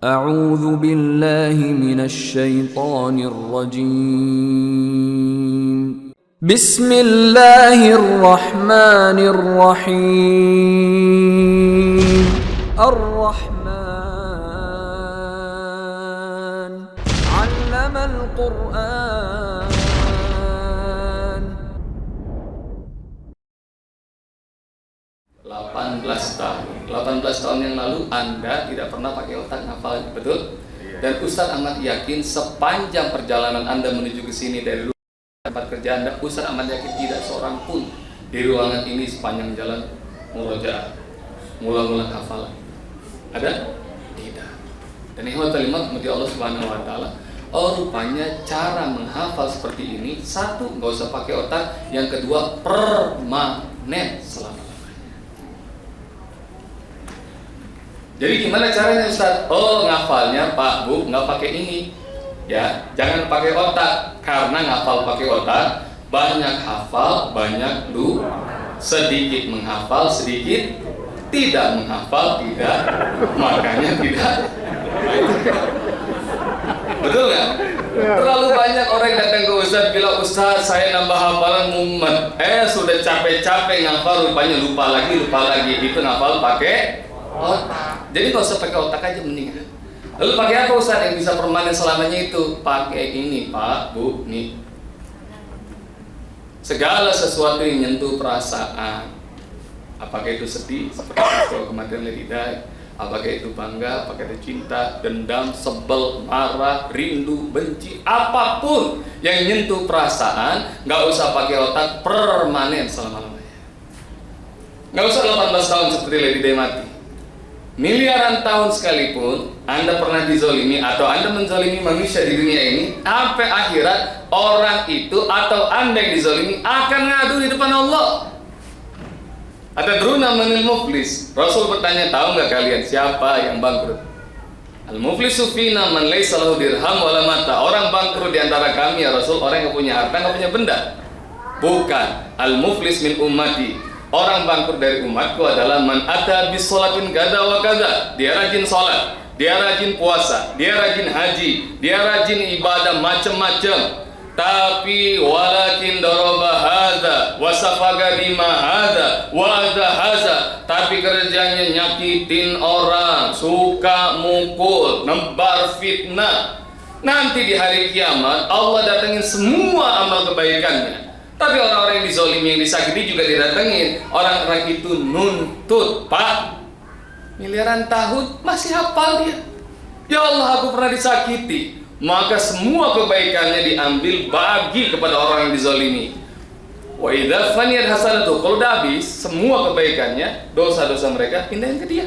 أعوذ بالله من الشيطان الرجيم بسم الله الرحمن الرحيم الرحمن علم القرآن 18 tahun yang lalu Anda tidak pernah pakai otak ngafalnya, betul? Dan Ustaz amat yakin sepanjang perjalanan Anda menuju ke sini dari tempat kerja Anda, Ustaz amat yakin tidak seorang pun di ruangan ini sepanjang jalan murojaah, mula-mula hafalan. Ada? Tidak. Dan ikhwatul iman rahmati Allah Subhanahu wa taala, rupanya cara menghafal seperti ini, satu, nggak usah pakai otak, yang kedua permanen selama. Jadi gimana caranya Ustaz? Ngafalnya Pak Bu nggak pakai ini, ya jangan pakai otak, karena ngafal pakai otak banyak hafal banyak sedikit menghafal sedikit tidak menghafal tidak, makanya tidak. Betul nggak? Terlalu banyak orang yang datang ke Ustaz bilang, Ustaz saya nambah hafalan mumet, sudah capek-capek ngafal rupanya lupa lagi, itu ngafal pakai otak. Jadi nggak usah pakai otak aja mendingan. Lalu pakai apa Ustaz yang bisa permanen selamanya itu? Pakai ini Pak, Bu, nih. Segala sesuatu yang menyentuh perasaan, apakah itu sedih seperti peristiwa kematian Lady Di, apakah itu bangga, apakah itu cinta, dendam, sebel, marah, rindu, benci, apapun yang menyentuh perasaan, nggak usah pakai otak, permanen selama-lamanya. Nggak usah 18 tahun seperti Lady Di mati. Miliaran tahun sekalipun Anda pernah dizolimi atau Anda menzolimi manusia di dunia ini, sampai akhirat orang itu atau Anda yang dizolimi akan ngadu di depan Allah. Atadruna manil muflis? Rasul bertanya, tahu nggak kalian siapa yang bangkrut? Al-muflisu fina man laysa lahu dirham wala mata. Orang bangkrut di antara kami ya Rasul, orang yang punya harta, nggak punya benda. Bukan. Al-muflis min ummati. Orang bangkrut dari umatku adalah man ata bis sholatin kada wa kada. Dia rajin sholat, dia rajin puasa, dia rajin haji, dia rajin ibadah macam-macam. Tapi walakin daraba hadza wa safaga dima hadza wa hadza hadza. Tapi kerjanya nyakitin orang, suka mukul, nebar fitnah. Nanti di hari kiamat Allah datengin semua amal kebaikannya. Tapi orang-orang yang dizolimi, yang disakiti juga didatengin. Orang-orang itu nuntut, Pak, miliaran tahun masih hafal dia. Ya Allah, aku pernah disakiti. Maka semua kebaikannya diambil bagi kepada orang yang dizolimi. Wa idza faniyat hasanatu, kalau udah habis semua kebaikannya, dosa-dosa mereka pindahin ke dia.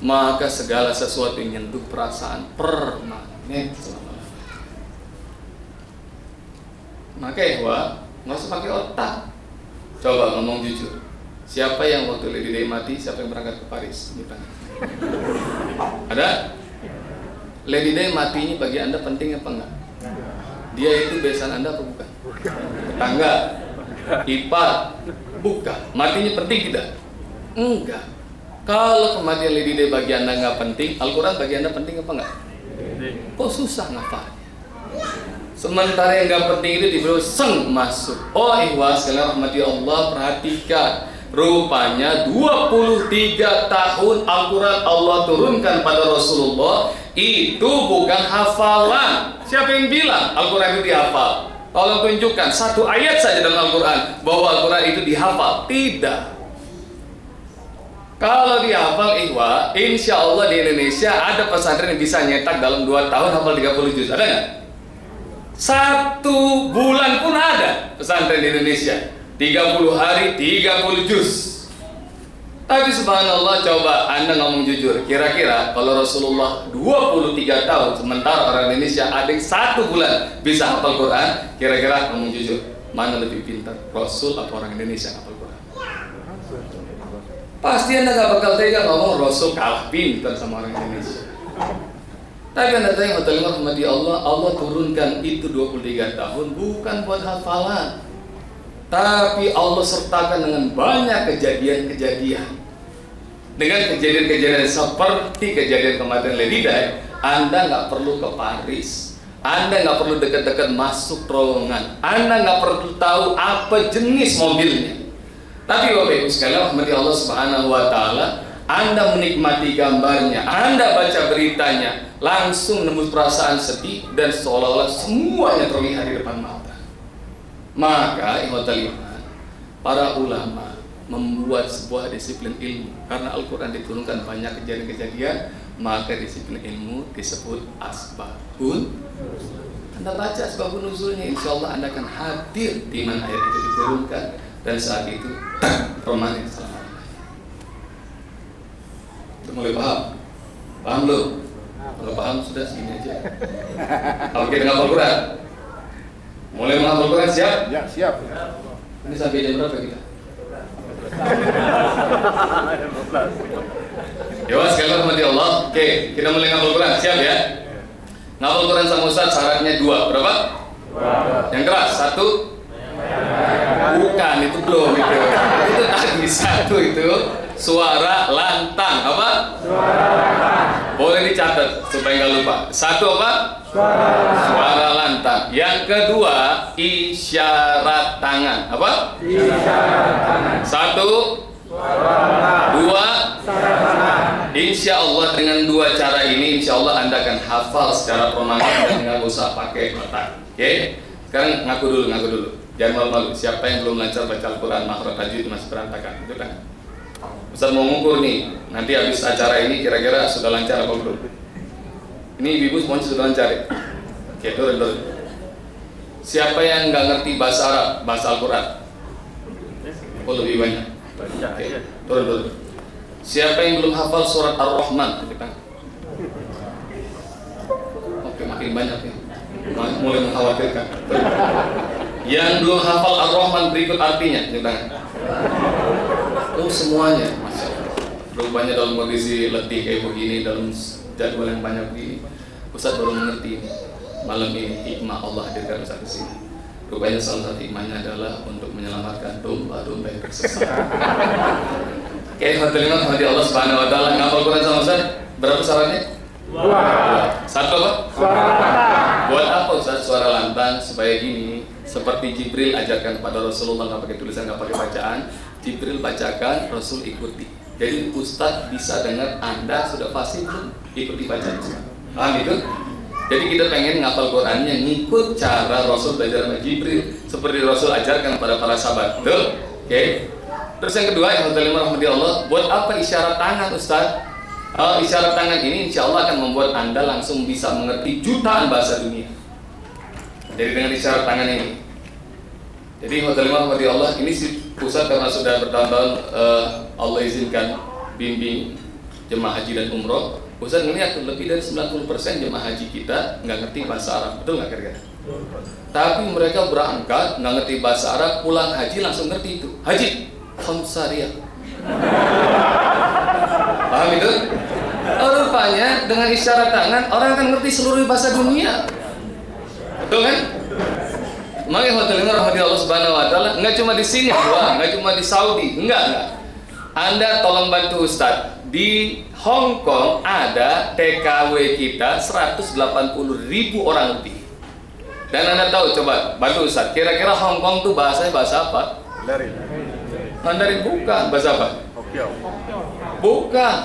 Maka segala sesuatu yang nyentuh perasaan permanen. Maka nggak usah pakai otak. Coba ngomong jujur. Siapa yang waktu Lady Di mati, siapa yang berangkat ke Paris? Ada? Lady Di matinya bagi Anda penting apa enggak? Dia itu besan Anda apa bukan? Tetangga, ipar, bukan. Matinya penting tidak? Enggak. Kalau kematian Lady Di bagi Anda nggak penting, Al-Quran bagi Anda penting apa enggak? Kok susah ngafalnya? Sementara yang gak penting itu diberi seng masuk. Ikhwas sekalian rahmati Allah, perhatikan. Rupanya 23 tahun Al-Quran Allah turunkan pada Rasulullah. Itu bukan hafalan. Siapa yang bilang Al-Quran itu dihafal? Tolong tunjukkan satu ayat saja dalam Al-Quran bahwa Al-Quran itu dihafal. Tidak. Kalau dihafal ikhwah, insya Allah di Indonesia ada pesantren yang bisa nyetak dalam 2 tahun hafal 30 juz. Ada nggak? 1 bulan pun ada pesantren di Indonesia 30 hari 30 juz. Tapi subhanallah, coba Anda ngomong jujur, kira-kira kalau Rasulullah 23 tahun sementara orang Indonesia ada yang 1 bulan bisa hafal Quran, kira-kira ngomong jujur, mana lebih pintar, Rasul atau orang Indonesia hafal Quran? Pasti Anda gak bakal tega ngomong Rasul kalah pintar sama orang Indonesia. Tapi Anda tanya, rahmati Allah, Allah turunkan itu 23 tahun bukan buat hafalan, tapi Allah sertakan dengan banyak kejadian-kejadian Dengan kejadian-kejadian seperti kejadian kematian Lady Di, Anda nggak perlu ke Paris, Anda nggak perlu dekat-dekat masuk terowongan, Anda nggak perlu tahu apa jenis mobilnya. Tapi Bapak Ibu sekalian rahmati Allah Subhanahu wa Ta'ala, Anda menikmati gambarnya, Anda baca beritanya, langsung nembus perasaan sedih dan seolah-olah semuanya terlihat di depan mata. Maka ikhwatal iman, para ulama membuat sebuah disiplin ilmu. Karena Al-Quran diturunkan banyak kejadian-kejadian, maka disiplin ilmu disebut asbabun. Anda baca asbabun nuzulnya, insya Allah Anda akan hadir di mana ayat itu diturunkan, dan saat itu permanen selama-lamanya. Itu mulai paham? Paham belum? Kalau paham sudah segini aja. Kalau kita ngapal Quran, mulai menghafal Quran siap? Ya, siap. Ini sampai jam berapa kita? Ya sekali rahmati Allah. Oke, kita mulai ngapal Quran, siap ya? Ngapal Quran sama Ustaz syaratnya 2. Berapa? 2. Yang keras 1. Bukan, itu belum itu. Itu tadi 1 itu suara lantang. Apa? Suara lantang. Boleh dicatat supaya nggak lupa. 1 apa? Suara lantang. Yang kedua isyarat tangan. Apa? Isyarat tangan. 1. 2. Insya Allah dengan 2 cara ini, insya Allah Anda akan hafal secara permanen dan nggak usah pakai otak. Oke? Sekarang ngaku dulu. Jangan malu-malu. Siapa yang belum lancar baca Al-Quran, makhraj tajwid masih berantakan, itu kan? Ustaz mau mengukur nih, nanti habis acara ini kira-kira sudah lancar apa belum? Ini ibu semuanya sudah lancar ya? Oke, turun. Siapa yang nggak ngerti bahasa Arab, bahasa Al-Quran? Oh, lebih banyak. Oke, turun. Siapa yang belum hafal surat Ar-Rahman? Oke, makin banyak ya. Mulai mengkhawatirkan. Yang belum hafal Ar-Rahman berikut artinya, oh semuanya, masya Allah. Rupanya dalam kondisi letih kayak begini, dalam jadwal yang banyak begini, Ustaz baru mengerti ini. Malam ini hikmah Allah hadirkan Ustaz ke sini. Rupanya salah satu hikmahnya adalah untuk menyelamatkan domba-domba yang tersesat. Oke, hadirin Allah Subhanahu wa Ta'ala, ngapal Quran sama Ustaz, berapa syaratnya? 2. 1 apa? Suara lantang. Buat apa Ustaz suara lantang? Supaya gini, seperti Jibril ajarkan kepada Rasulullah, nggak pakai tulisan, nggak pakai bacaan. Jibril bacakan, Rasul ikuti. Jadi Ustaz bisa dengar, Anda sudah pasti belum ikuti bacaan. Paham itu? Jadi kita pengen ngapal Qurannya ngikut cara Rasul belajar sama Jibril, seperti Rasul ajarkan kepada para sahabat. Betul? Oke. Terus yang kedua, yang rahmati Allah, buat apa isyarat tangan Ustaz? Isyarat tangan ini insya Allah akan membuat Anda langsung bisa mengerti jutaan bahasa dunia. Jadi dengan isyarat tangan ini. Jadi rahmati Allah, ini si pusat karena sudah bertahun-tahun Allah izinkan bimbing jemaah haji dan umroh. Ustaz ngelihat lebih dari 90% jemaah haji kita nggak ngerti bahasa Arab, betul nggak kira-kira? Tapi mereka berangkat nggak ngerti bahasa Arab, pulang haji langsung ngerti itu. Haji, khamsariyah. Paham itu? Rupanya dengan isyarat tangan orang akan ngerti seluruh bahasa dunia, betul kan? Makanya rahmati Allah Subhanahu wa Ta'ala, nggak cuma di sini doang, nggak cuma di Saudi, enggak. Anda tolong bantu Ustaz. Di Hong Kong ada TKW kita 180.000 orang lebih. Dan Anda tahu, coba bantu Ustaz, kira-kira Hong Kong tuh bahasanya bahasa apa? Mandarin bukan, bahasa apa? Bukan.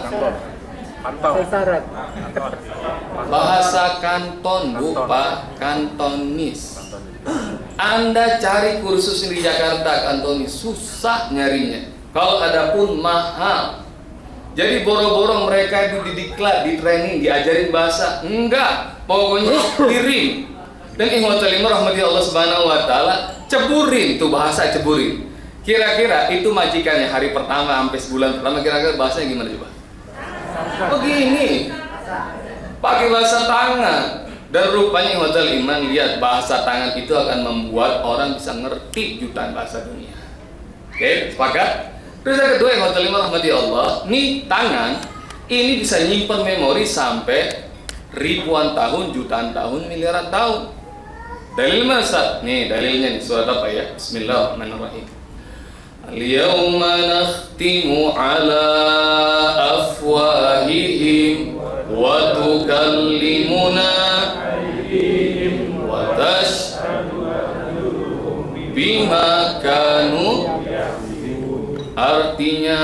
Bahasa Kanton, Bu Pak, Kantonis. Anda cari kursus di Jakarta Kantonis, susah nyarinya. Kalau ada pun mahal. Jadi boro-boro mereka itu didiklat, di training, diajarin bahasa. Enggak, pokoknya kirim. Dan ikhwatul rahmati Allah Subhanahu wa Ta'ala, ceburin tuh bahasa, ceburin. Kira-kira itu majikannya hari pertama sampai sebulan pertama, kira-kira bahasanya gimana coba? Begini, pakai bahasa tangan. Dan rupanya ikhwatul iman, lihat bahasa tangan itu akan membuat orang bisa ngerti jutaan bahasa dunia. Oke, sepakat? Terus yang kedua, ikhwatul iman rahmati Allah, nih tangan ini bisa nyimpen memori sampai ribuan tahun, jutaan tahun, miliaran tahun. Dalil mana Ustaz? Nih dalilnya nih, surat apa ya? Bismillahirrahmanirrahim. Al-yawma nakhtimu ala Artinya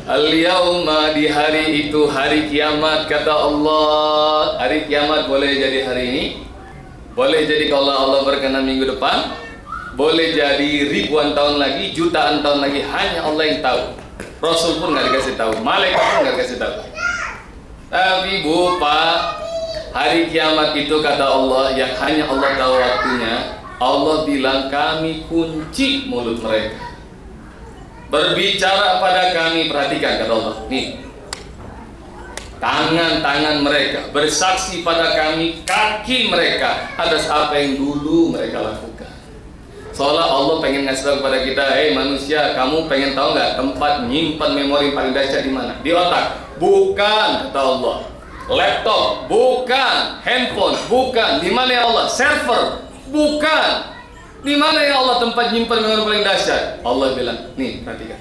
al-yauma, di hari itu, hari kiamat, kata Allah. Hari kiamat boleh jadi hari ini, boleh jadi kalau Allah berkenan minggu depan, boleh jadi ribuan tahun lagi, jutaan tahun lagi. Hanya Allah yang tahu. Rasul pun nggak dikasih tahu, malaikat pun nggak dikasih tahu. Tapi Bu, Pak, hari kiamat itu kata Allah yang hanya Allah tahu waktunya. Allah bilang kami kunci mulut mereka, berbicara pada kami. Perhatikan kata Allah, nih, tangan-tangan mereka bersaksi pada kami, kaki mereka atas apa yang dulu mereka lakukan. Seolah Allah pengen ngasih tahu kepada kita, hei manusia, kamu pengen tahu nggak tempat nyimpan memori paling dahsyat di mana? Di otak. Bukan, kata Allah. Laptop, bukan. Handphone, bukan. Di mana ya Allah? Server, bukan. Di mana ya Allah tempat nyimpan memori paling dahsyat? Allah bilang, nih perhatikan.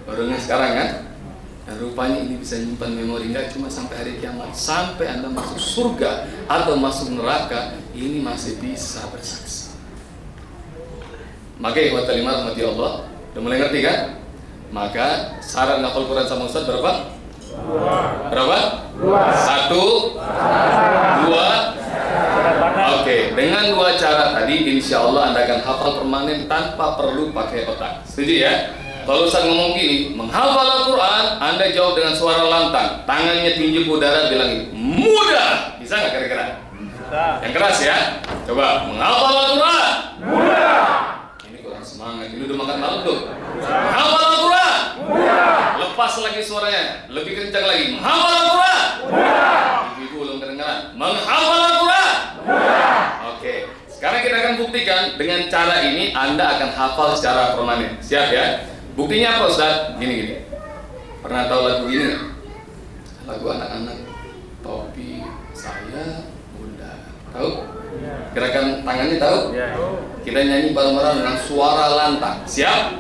Baru sekarang kan? Dan rupanya ini bisa nyimpan memori nggak cuma sampai hari kiamat, sampai Anda masuk surga atau masuk neraka, ini masih bisa bersaksi. Maka ikhwatal iman rahmati Allah, udah mulai ngerti kan? Maka syarat ngapal Quran sama Ustaz berapa? Berapa? 1, 2. Oke, dengan 2 cara tadi, insya Allah Anda akan hafal permanen tanpa perlu pakai otak. Setuju ya? Kalau Ustaz ngomong gini, menghafal Al-Quran, Anda jawab dengan suara lantang, tangannya tinggi ke udara, bilang ini, mudah. Bisa nggak kira-kira? Yang keras ya. Coba, menghafal Al-Quran. Mudah. Ini kurang semangat. Ini udah makan malam tuh. Menghafal Al-Quran. Mudah. Lepas lagi suaranya, lebih kencang lagi. Menghafal Al-Quran. Mudah. Ibu-ibu belum kedengaran. Menghafal Al-Quran. Mudah. Oke. Sekarang kita akan buktikan dengan cara ini Anda akan hafal secara permanen. Siap ya? Buktinya apa Ustaz? Gini. Pernah tahu lagu ini nggak? Lagu anak-anak, topi saya bunda. Tahu? Gerakan tangannya tahu? Kita nyanyi bareng-bareng dengan suara lantang. Siap?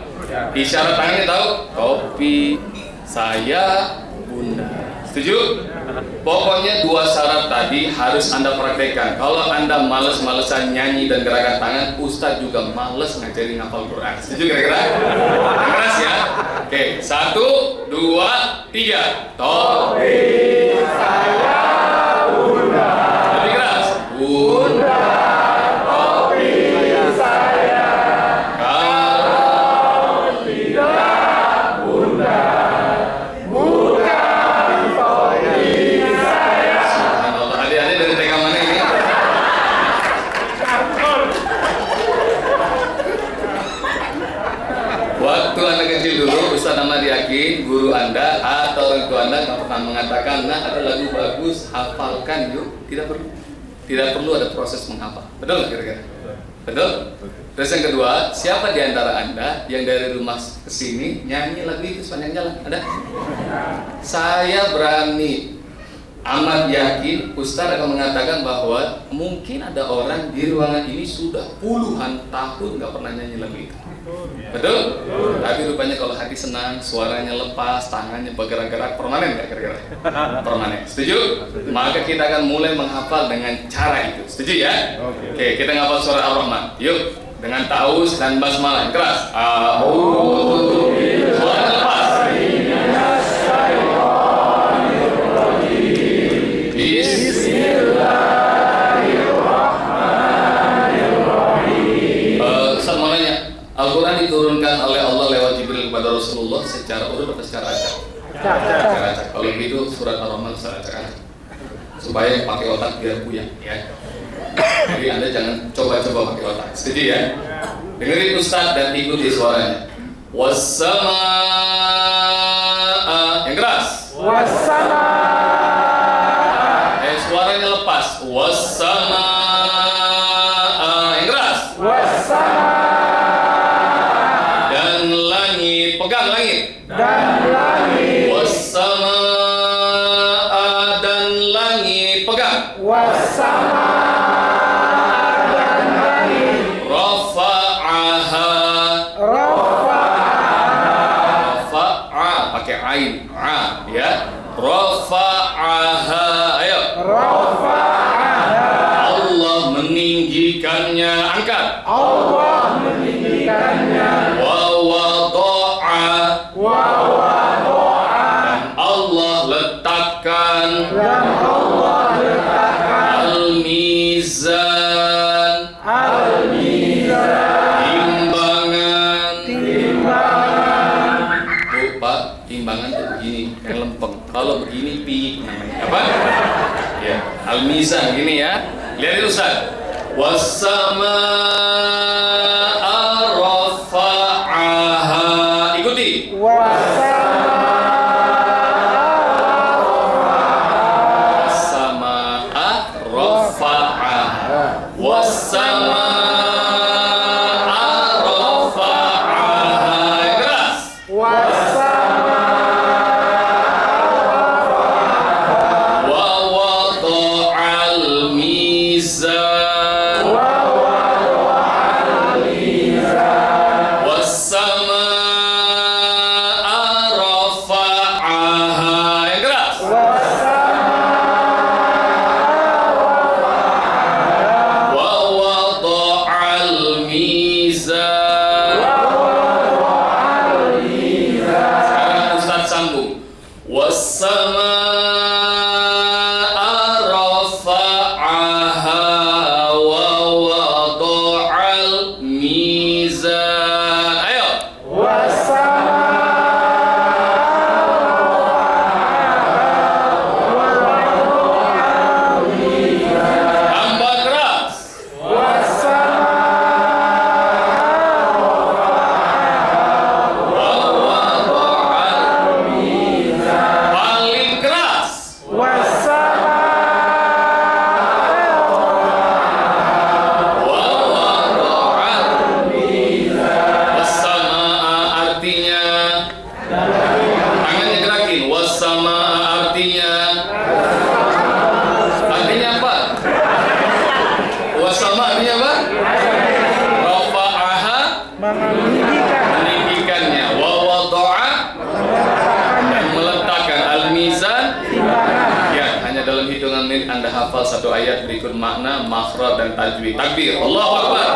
Isyarat tangannya tahu? Topi saya bunda. Setuju? Pokoknya 2 syarat tadi harus Anda praktekkan. Kalau Anda males-malesan nyanyi dan gerakan tangan, Ustadz juga males ngajarin ngapal Quran. Setuju kira-kira? Yang keras ya? Oke, 1, 2, 3. Topi saya bunda. Lebih keras. Bunda, topi saya. Kalau tidak bunda, waktu Anda kecil dulu, Ustaz Ahmad yakin guru Anda atau orang tua Anda nggak pernah mengatakan, nah ada lagu bagus, hafalkan yuk. Tidak perlu ada proses menghafal. Betul nggak kira-kira? Betul? Terus yang kedua, siapa di antara Anda yang dari rumah ke sini nyanyi lagu itu sepanjang jalan? Ada? Saya berani, amat yakin Ustaz akan mengatakan bahwa mungkin ada orang di ruangan ini sudah puluhan tahun nggak pernah nyanyi lagu itu. Betul? Tapi rupanya kalau hati senang, suaranya lepas, tangannya bergerak-gerak, permanen nggak kira-kira? Permanen. Setuju? Maka kita akan mulai menghafal dengan cara itu. Setuju ya? Oke, kita ngapal suara Ar-Rahman. Yuk, dengan ta'awuz dan basmalah yang keras. A'udzu billahi. Suaranya lepas. Al-Quran diturunkan oleh Allah lewat Jibril kepada Rasulullah secara urut atau secara acak? Secara acak. Kalau begitu surat Ar-Rahman secara acak-acak, supaya pakai otak biar buyang ya. Jadi Anda jangan coba-coba pakai otak. Setuju ya? Dengerin Ustaz dan ikuti suaranya. Wassamaa, yang keras. Wassamaa. Suaranya lepas. Wassamaa, yang keras. Wassamaa. Pegang langit. Dan langit. Wassamaa, dan langit. Pegang. Wassamaa, dan langit. Rafa'aha. Rafa'a pakai ain. A ya. Rafa'aha. Ayo. Rafa'aha. Allah meninggikannya, angkat. Allah meninggikannya. Wa wada'a, dan Allah letakkan, al-mizan, timbangan. Bu, Pak, timbangan tuh begini, yang lempeng. Kalau begini pi namanya apa? Ya, al-mizan gini ya. Lihat itu Ustaz. Was-samaa'a rafa'aha. Ikuti. Was-samaa'a rafa'aha. Was-samaa'a rafa'aha. Yang keras. Wa wada'al mizan. Was-samaa'a rafa'aha. Yang keras. Wa wada'al mizan. Sekarang Ustaz sambung. Was-samaa'a rafa'aha wa wada'al mizan. Ayo. Tambah keras. Wa wada'al mizan. Paling keras. Wa wada'al mizan. Was-samaa'a artinya, tangannya gerakin. Was-samaa'a artinya apa? Was-sama artinya apa? Rafa'aha, meninggikannya. Wa wada'a, dan meletakkan. Al-mizan, ya, hanya dalam hitungan menit Anda hafal satu ayat berikut makna, makhraj dan tajwid. Takbir, Allahu Akbar.